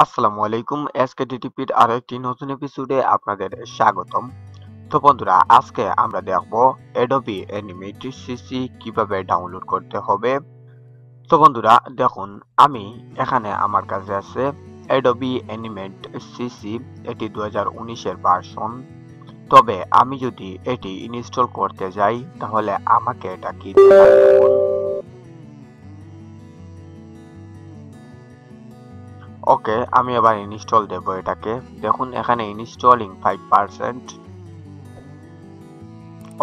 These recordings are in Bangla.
আসসালামু আলাইকুম এসকেটিটিপির আরো একটি নতুন এপিসোডে আপনাদের স্বাগতম। তো বন্ধুরা, আজকে আমরা দেখব অ্যাডোবি অ্যানিমেট সিসি কিভাবে ডাউনলোড করতে হবে। তো বন্ধুরা দেখুন, আমি এখানে আমার কাছে আছে অ্যাডোবি অ্যানিমেট সিসি। এটি 2019-এর ভার্সন। তবে আমি যদি এটি ইনস্টল করতে যাই তাহলে আমাকে এটা কি দেখুন। ওকে, আমি এবার ইনস্টল দেব এটাকে। দেখুন এখানে ইনস্টলিং 5%।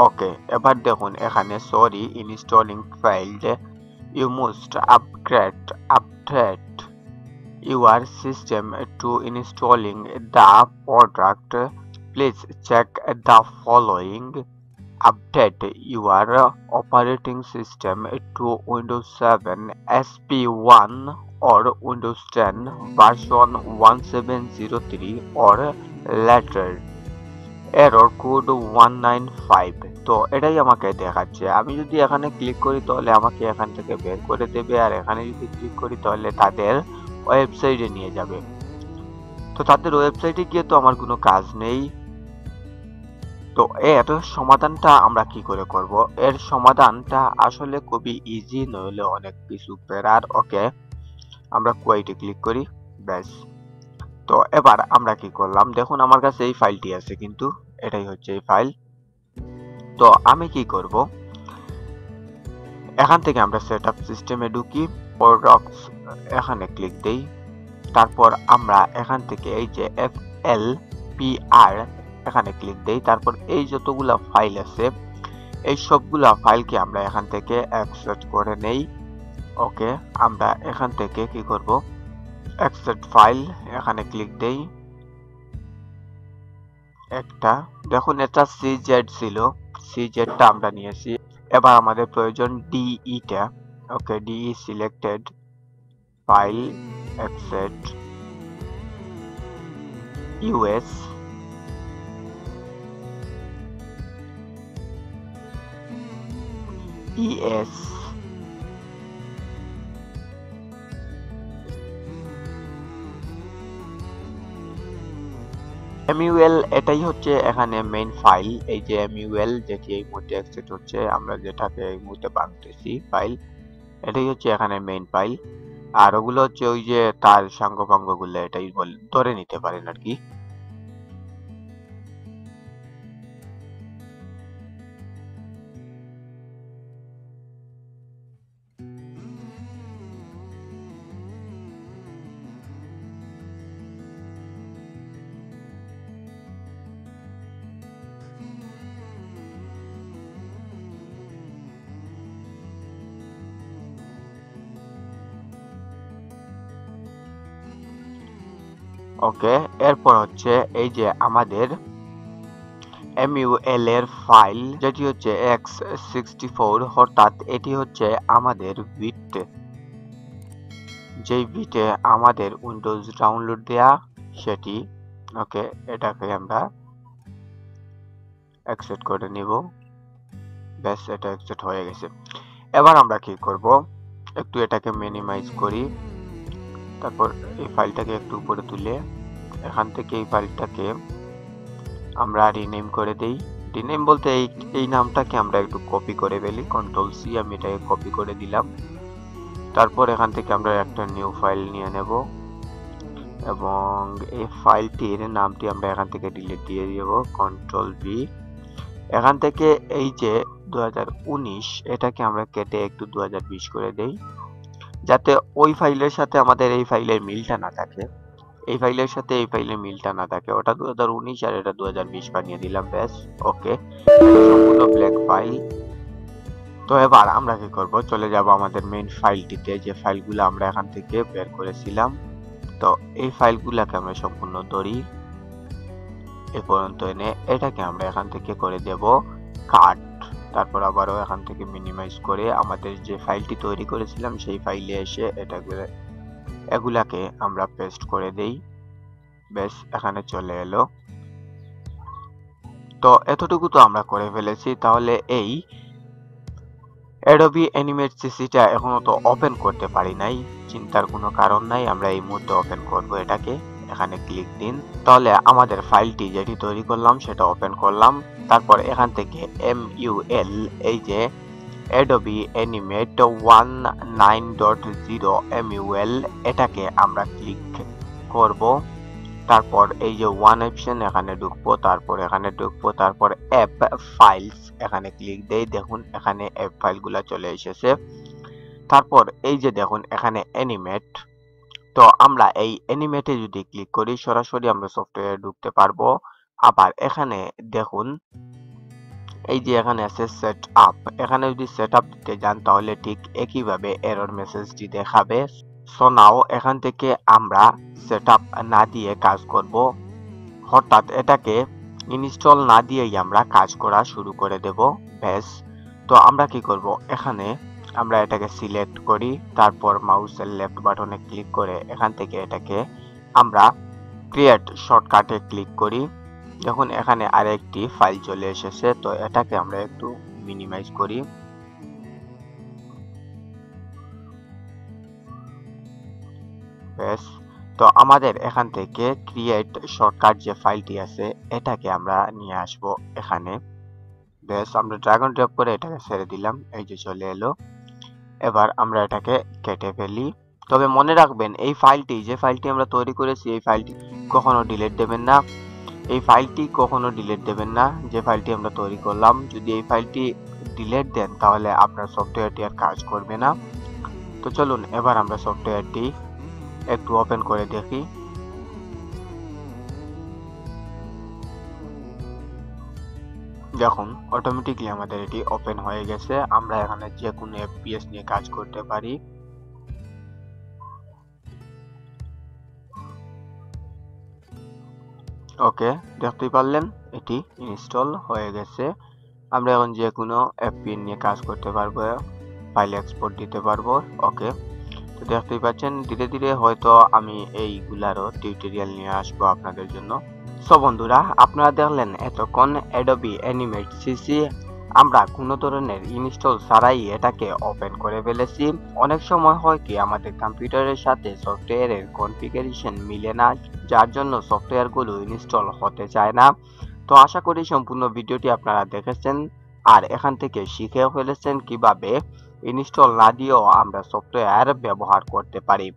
ওকে, এবার দেখুন এখানে sorry installing failed. You must update your system to installing the product. Please check the following. Update your operating system to Windows 7 SP1 or Windows 10 version 1703 or later. Error code 195। তো এটাই আমাকে দেখাচ্ছে। আমি যদি এখানে ক্লিক করি তাহলে আমাকে এখান থেকে বের করে দেবে, আর এখানে যদি ক্লিক করি তাহলে তাদের ওয়েবসাইটে নিয়ে যাবে। তো তাদের ওয়েবসাইটে গিয়ে তো আমার কোনো কাজ নেই। তো এর সমাধানটা আমরা কি করে করব? এর সমাধানটা আসলে খুবই ইজি, নইলে অনেক কিছু প্যারার। ওকে, আমরা কোয়াইটে ক্লিক করি, ব্যাস। তো এবার আমরা কি করলাম, দেখুন আমার কাছে এই ফাইলটি আছে, কিন্তু এটাই হচ্ছে এই ফাইল। তো আমি কি করব, এখান থেকে আমরা সেটআপ সিস্টেমে ঢুকি, প্রোডাক্টস এখানে ক্লিক দেই। তারপর আমরা এখান থেকে এই যে FLPR এখানে ক্লিক দেই। তারপর এই যতগুলা ফাইল আছে এই সবগুলা ফাইলকে আমরা এখান থেকে অ্যাকসেপ্ট করে নেই। ওকে, আমরা এখান থেকে কি করব, অ্যাকসেপ্ট ফাইল এখানে ক্লিক দেই। একটা দেখুন এটা CZ ছিল, CZ-টা আমরা নিয়েছি। এবার আমাদের প্রয়োজন DE-টা। ওকে, DE selected, file accept US ES MUL। এটাই হচ্ছে এখানে মেইন ফাইল। এই যে MUL যেটি এই মুহূর্তে অ্যাকসেপ্ট হচ্ছে, আমরা যেটাকে এই মুহূর্তে বানাতেছি ফাইল, এটাই হচ্ছে এখানে মেইন ফাইল। আর ওগুলো হচ্ছে ওই যে তার সাঙ্গপাঙ্গ গুলো, এটাই ধরে নিতে পারেন আর কি। ওকে, এরপর হচ্ছে এই যে আমাদের MUL এর ফাইল, যেটি হচ্ছে X64, অর্থাৎ এটি হচ্ছে আমাদের বিট, যেই বিটে আমাদের উইন্ডোজ ডাউনলোড দেয়া সেটি। ওকে, এটাকে আমরা অ্যাকসেপ্ট করে নিব, ব্যাস এটা অ্যাকসেপ্ট হয়ে গেছে। এবার আমরা কি করব, একটু এটাকে মিনিমাইজ করি। তারপর এই ফাইলটাকে একটু উপরে তুলে এখান থেকে এই ফাইলটাকে আমরা রিনেম করে দেই। রিনেম বলতে এই নামটাকে আমরা একটু কপি করে ফেলি, Ctrl+C, আমি এটাকে কপি করে দিলাম। তারপর এখান থেকে আমরা একটা নিউ ফাইল নিয়ে নেব এবং এই ফাইলটির নামটি আমরা এখান থেকে ডিলিট দিয়ে দেব, Ctrl+V। এখান থেকে এই যে 2019 এটাকে আমরা কেটে একটু 2020 করে দেই, যাতে ওই ফাইলের সাথে আমাদের এই ফাইলের মিলটা না থাকে। এই ফাইলের সাথে এই ফাইলের মিলটা না থাকে, ওটা 2019 আর এটা 2020 বানিয়ে দিলাম, ব্যাস। ওকে, সম্পূর্ণ ব্ল্যাক ফাইল। তো এবার আমরা কি করব, চলে যাব আমাদের মেইন ফাইলটিতে, যে ফাইলগুলো আমরা এখান থেকে বের করেছিলাম। তো এই ফাইলগুলোকে আমরা সম্পূর্ণ ধরি এ পর্যন্ত এনে এটাকে আমরা এখান থেকে করে দেব কাট। তারপর আবারও এখান থেকে মিনিমাইজ করে আমাদের যে ফাইলটি তৈরি করেছিলাম সেই ফাইলে এসে এগুলাকে আমরা পেস্ট করে দেই, বেশ এখানে চলে এলো। তো এতটুকু তো আমরা করে ফেলেছি। তাহলে এই adobe animate cc-টা এখনো তো ওপেন করতে পারি নাই, চিন্তার কোনো কারণ নাই, আমরা এই মুহূর্তে ওপেন করব এটাকে। এখানে ক্লিক দিন, তাহলে আমাদের ফাইলটি যেটি তৈরি করলাম সেটা ওপেন করলাম। তারপর এখান থেকে mul, এই যে adobe animate 19.0 mul, এটাকে আমরা ক্লিক করব। তারপর এই যে ওয়ান অপশন, এখানে ঢুকবো, তারপর এখানে ঢুকবো, তারপর অ্যাপ ফাইলস, এখানে ক্লিক দেই। দেখুন এখানে অ্যাপ ফাইলগুলা চলে এসেছে। তারপর এই যে দেখুন এখানে অ্যানিমেট, তো আমরা এই অ্যানিমেটে যদি ক্লিক করি সরাসরি আমরা সফটওয়্যারে ঢুকতে পারবো। আবার এখানে দেখুন এই যে এখানে আছে সেট আপ, এখানে যদি সেট আপ দিতে যান তাহলে ঠিক একইভাবে এরর মেসেজটি দেখাবে। সো নাও এখান থেকে আমরা সেট আপ না দিয়ে কাজ করব, অর্থাৎ এটাকে ইনস্টল না দিয়েই আমরা কাজ করা শুরু করে দেব। ব্যাস, তো আমরা কি করব, এখানে আমরা এটাকে সিলেক্ট করি, তারপর মাউসের লেফট বাটনে ক্লিক করে এখান থেকে এটাকে আমরা ক্রিয়েট শর্টকাটে ক্লিক করি। দেখুন এখানে আরেকটি ফাইল চলে এসেছে, তো এটাকে আমরা একটু মিনিমাইজ করি। ব্যাস, তো আমাদের এখান থেকে ক্রিয়েট শর্টকাট যে ফাইলটি আছে এটাকে আমরা নিয়ে আসব এখানে। ব্যাস, আমরা ড্র্যাগ এন্ড ড্রপ করে এটাকে ছেড়ে দিলাম, এই যে চলে এলো। এবার আমরা এটাকে কেটে ফেলি। তবে মনে রাখবেন এই ফাইলটি, যে ফাইলটি আমরা তৈরি করেছি, এই ফাইলটি কখনো ডিলিট দেবেন না। এই ফাইলটি কখনো ডিলিট দেবেন না, যে ফাইলটি আমরা তৈরি করলাম। যদি এই ফাইলটি ডিলিট দেন তাহলে আপনার সফটওয়্যারটি আর কাজ করবে না। তো চলুন এবার আমরা সফটওয়্যারটি একটু ওপেন করে দেখি। দেখুন অটোমেটিকলি আমাদের এটি ওপেন হয়ে গেছে। আমরা এখানে যে কোনো এফপিএস নিয়ে কাজ করতে পারি। ওকে, দেখতেই পারলেন এটি ইনস্টল হয়ে গেছে। আমরা এখন যে কোনো এফপি নিয়ে কাজ করতে পারবো, ফাইল এক্সপোর্ট দিতে পারবো। ওকে, তো দেখতেই পাচ্ছেন ধীরে ধীরে হয়তো আমি এইগুলারও টিউটোরিয়াল নিয়ে আসবো আপনাদের জন্য। সো বন্ধুরা, আপনারা দেখলেন এতক্ষণ adobe animate cc আমরা কোনো ধরনের ইনস্টল ছাড়াই এটাকে ওপেন করে ফেলেছি। অনেক সময় হয় কি আমাদের কম্পিউটারের সাথে সফটওয়্যারের কনফিগারেশন মিলে না, যার জন্য সফটওয়্যারগুলো ইনস্টল হতে চায় না। তো আশা করি সম্পূর্ণ ভিডিওটি আপনারা দেখেছেন আর এখান থেকে শিখেও ফেলেছেন কিভাবে ইনস্টল না দিয়েও আমরা সফটওয়্যার ব্যবহার করতে পারি।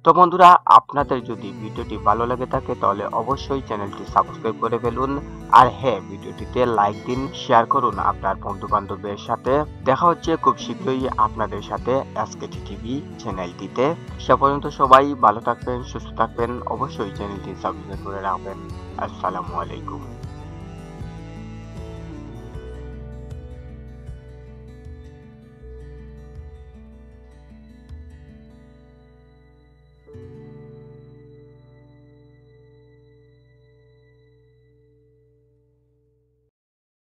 তো বন্ধুরা, আপনাদের যদি ভিডিওটি ভালো লেগে থাকে তাহলে অবশ্যই চ্যানেলটি সাবস্ক্রাইব করে ফেলুন। আর হ্যাঁ, ভিডিওটিতে লাইক দিন, শেয়ার করুন আপনার বন্ধু বান্ধবের সাথে। দেখা হচ্ছে খুব শীঘ্রই আপনাদের সাথে এসকেটি টিভি চ্যানেলটিতে। সে পর্যন্ত সবাই ভালো থাকবেন, সুস্থ থাকবেন, অবশ্যই চ্যানেলটি সাবস্ক্রাইব করে রাখবেন। আসসালামু আলাইকুম।